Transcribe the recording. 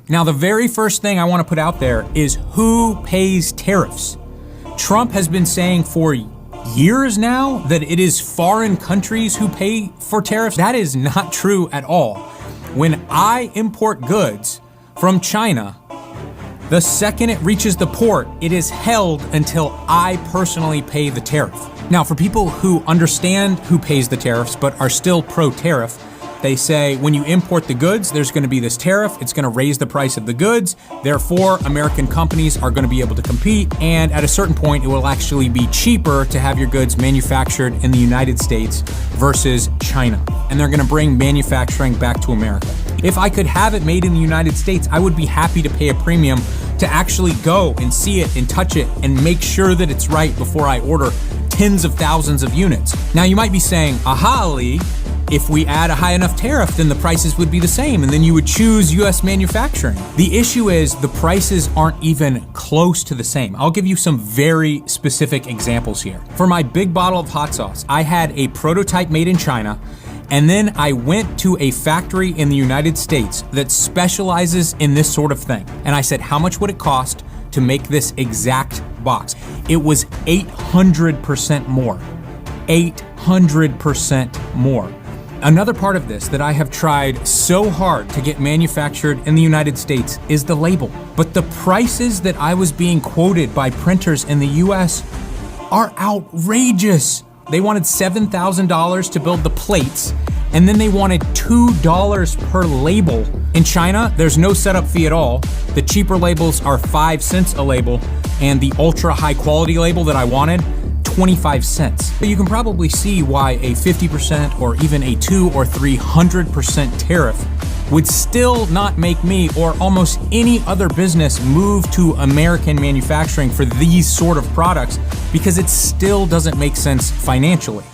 Now, the very first thing I want to put out there is who pays tariffs. Trump has been saying for years now that it is foreign countries who pay for tariffs. That is not true at all. When I import goods from China, the second it reaches the port, it is held until I personally pay the tariff. Now, for people who understand who pays the tariffs but are still pro-tariff, they say when you import the goods, there's going to be this tariff. It's going to raise the price of the goods. Therefore, American companies are going to be able to compete. And at a certain point, it will actually be cheaper to have your goods manufactured in the United States versus China. And they're going to bring manufacturing back to America. If I could have it made in the United States, I would be happy to pay a premium to actually go and see it and touch it and make sure that it's right before I order tens of thousands of units. Now, you might be saying, aha, Ali, if we add a high enough tariff, then the prices would be the same, and then you would choose US manufacturing. The issue is the prices aren't even close to the same. I'll give you some very specific examples here. For my big bottle of hot sauce, I had a prototype made in China, and then I went to a factory in the United States that specializes in this sort of thing. And I said, how much would it cost to make this exact box? It was 800% more. 800% more. Another part of this that I have tried so hard to get manufactured in the United States is the label. But the prices that I was being quoted by printers in the US are outrageous. They wanted $7,000 to build the plates, and then they wanted $2 per label. In China, there's no setup fee at all. The cheaper labels are 5 cents a label, and the ultra high quality label that I wanted, 25 cents. But you can probably see why a 50% or even a 200 or 300% tariff would still not make me or almost any other business move to American manufacturing for these sort of products, because it still doesn't make sense financially.